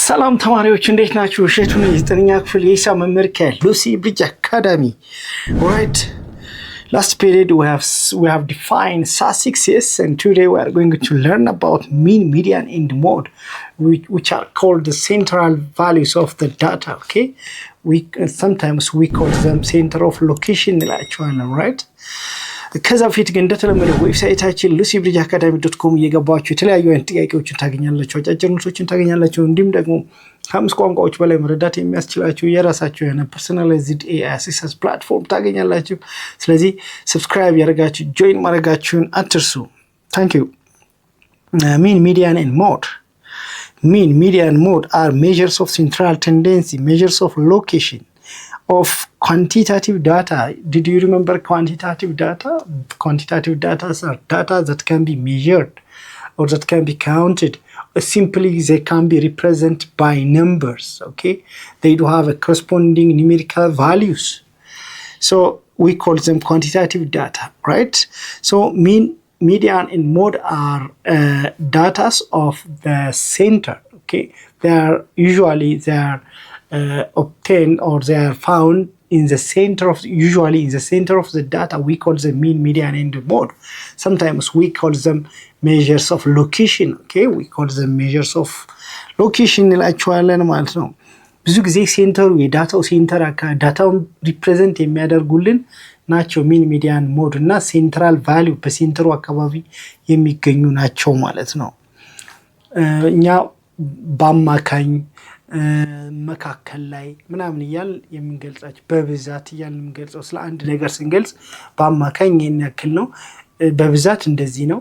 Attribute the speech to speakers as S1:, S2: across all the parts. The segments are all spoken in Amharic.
S1: ሰላም ተማሪዎች እንዴት ናችሁ? እሸቱ ነኝ። 9ኛ ክፍል የሂሳብ መምህር ከሉሲ ብሪጅ አካዳሚ። Right. Last period we have defined SAS, and today we are going to learn about mean, median, and mode, which are called the central values of the data. Okay, sometimes we call them center of location, right? ከዛ በፊት ግን እንደተለመደው ዌብሳይታችን lucybridgeacademy.com እየገባችሁ የተለያዩ አይነት ጥያቄዎችን ታገኛላችሁ፣ አጫጭር ኖቶችን ታገኛላችሁ። እንዲሁም ደግሞ ከአምስት ቋንቋዎች በላይ መረዳት የሚያስችላችሁ የራሳችሁ የሆነ ፐርሰናላይዝድ AI አሲስታንስ ፕላትፎርም ታገኛላችሁ። ስለዚህ ሰብስክራይብ ያደርጋችሁ ጆይን ማድረጋችሁን አትርሱ። ታንክ ዩ። mean, median, and mode. Mean, median, and mode are measures of central tendency, measures of location of quantitative data. Did you remember quantitative data? Quantitative data are data that can be measured or that can be counted. Simply, they can be represented by numbers. Okay, they do have a corresponding numerical values. So we call them quantitative data, right? So mean, median, and mode are data of the center. Okay, they are usually obtained or they are found in the center of, usually in the center of the data. We call them mean, median, and mode. Sometimes we call them measures of location. Okay, we call them measures of location እንላቸዋለን ማለት ነው። ብዙ ጊዜ ሴንተሩ የዳታው ሴንተር ዳታውን ሪፕሬዘንት የሚያደርጉልን ናቸው ሚን፣ ሚዲያን፣ ሞድ እና ሴንትራል ቫልዩ በሴንተሩ አካባቢ የሚገኙ ናቸው ማለት ነው። እኛ በአማካኝ መካከል ላይ ምናምን እያል የምንገልጻቸው በብዛት እያል የምንገልጸው ስለ አንድ ነገር ስንገልጽ በአማካኝ ይሄን ያክል ነው፣ በብዛት እንደዚህ ነው፣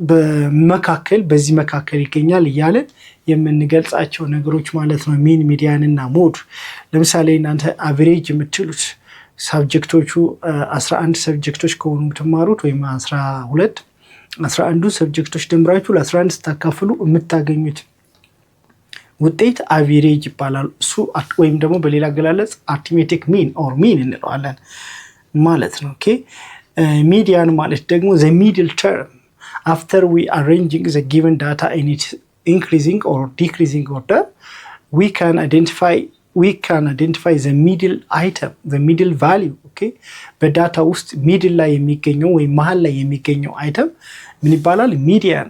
S1: በመካከል በዚህ መካከል ይገኛል እያለን የምንገልጻቸው ነገሮች ማለት ነው ሚን፣ ሚዲያን እና ሞድ። ለምሳሌ እናንተ አቨሬጅ የምትሉት ሳብጀክቶቹ 11 ሰብጀክቶች ከሆኑ የምትማሩት ወይም 11 ሰብጀክቶች ደምራችሁ ለ11 ስታካፍሉ የምታገኙት ውጤት አቨሬጅ ይባላል። እሱ ወይም ደግሞ በሌላ አገላለጽ አርትሜቲክ ሚን ኦር ሚን እንለዋለን ማለት ነው። ኦኬ፣ ሚዲያን ማለት ደግሞ the middle term after we arranging the given data in its increasing or decreasing order, we can identify the middle item, the middle value. Okay, በዳታ ውስጥ ሚድል ላይ የሚገኘው ወይም መሃል ላይ የሚገኘው አይተም ምን ይባላል? ሚዲያን።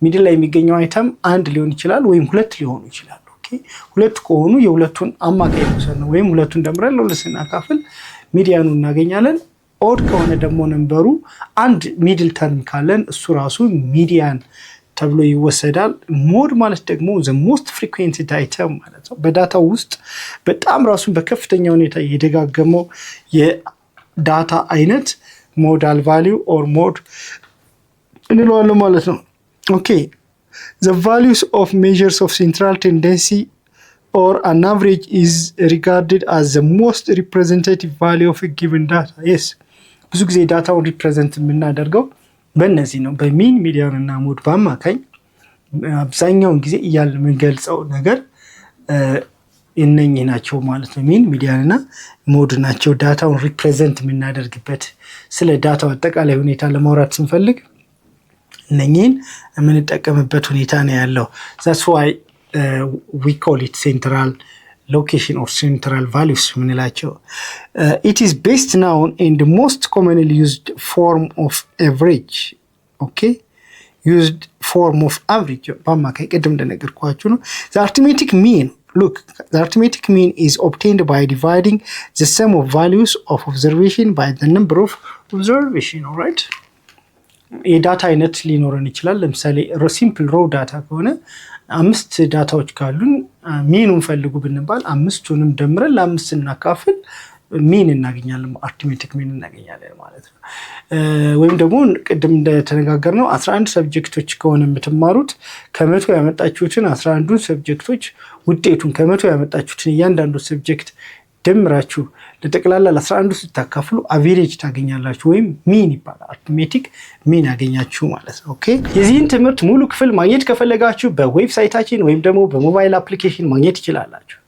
S1: ሚድል ላይ የሚገኘው አይተም አንድ ሊሆን ይችላል ወይም ሁለት ሊሆኑ ይችላል። ኦኬ፣ ሁለት ከሆኑ የሁለቱን አማካይ መውሰድ ነው፣ ወይም ሁለቱን ደምረን ለሁለት ስናካፍል ሚዲያኑ እናገኛለን። ኦድ ከሆነ ደግሞ ነምበሩ አንድ ሚድል ተርም ካለን እሱ ራሱ ሚዲያን ተብሎ ይወሰዳል። ሞድ ማለት ደግሞ the most frequented item ማለት ነው። በዳታው ውስጥ በጣም ራሱን በከፍተኛ ሁኔታ የደጋገመው የዳታ አይነት ሞዳል ቫልዩ ኦር ሞድ እንለዋለን ማለት ነው። ኦኬ፣ the values of measures of central tendency or an average is regarded as the most representative value of a given data. Yes, ብዙ ጊዜ ዳታውን ሪፕሬዘንት የምናደርገው በእነዚህ ነው፣ በሚን፣ ሚዲያን እና ሞድ። በአማካኝ አብዛኛውን ጊዜ እያልን የምንገልጸው ነገር እነኚህ ናቸው ማለት ነው። ሚን፣ ሚዲያን እና ሞድ ናቸው ዳታውን ሪፕሬዘንት የምናደርግበት። ስለ ዳታው አጠቃላይ ሁኔታ ለማውራት ስንፈልግ እነኚህን የምንጠቀምበት ሁኔታ ነው ያለው። that's why we call it central location or central values የምንላቸው። it is best known and the most commonly used form of average. Okay, used form of average በአማካይ ቅድም እንደነገርኳችሁ ነው። the arithmetic mean, look, the arithmetic mean is obtained by dividing the sum of values of observation by the number of observation. All right, የዳታ አይነት ሊኖረን ይችላል። ለምሳሌ ሲምፕል ሮ ዳታ ከሆነ 5 ዳታዎች ካሉን ሚኑን ፈልጉ ብንባል 5ቱንም ደምረን ለ5 እናካፍል ሚን እናገኛለን፣ አርትሜቲክ ሚን እናገኛለን ማለት ነው። ወይም ደግሞ ቅድም እንደተነጋገርነው 11 ሰብጀክቶች ከሆነ የምትማሩት ከመቶ ያመጣችሁትን 11ዱን ሰብጀክቶች ውጤቱን ከመቶ ያመጣችሁትን እያንዳንዱ ሰብጀክት ደምራችሁ ለጠቅላላ ለ11 ስታካፍሉ አቨሬጅ ታገኛላችሁ፣ ወይም ሚን ይባላል። አርትሜቲክ ሚን ያገኛችሁ ማለት ነው። ኦኬ፣ የዚህን ትምህርት ሙሉ ክፍል ማግኘት ከፈለጋችሁ በዌብሳይታችን ወይም ደግሞ በሞባይል አፕሊኬሽን ማግኘት ይችላላችሁ።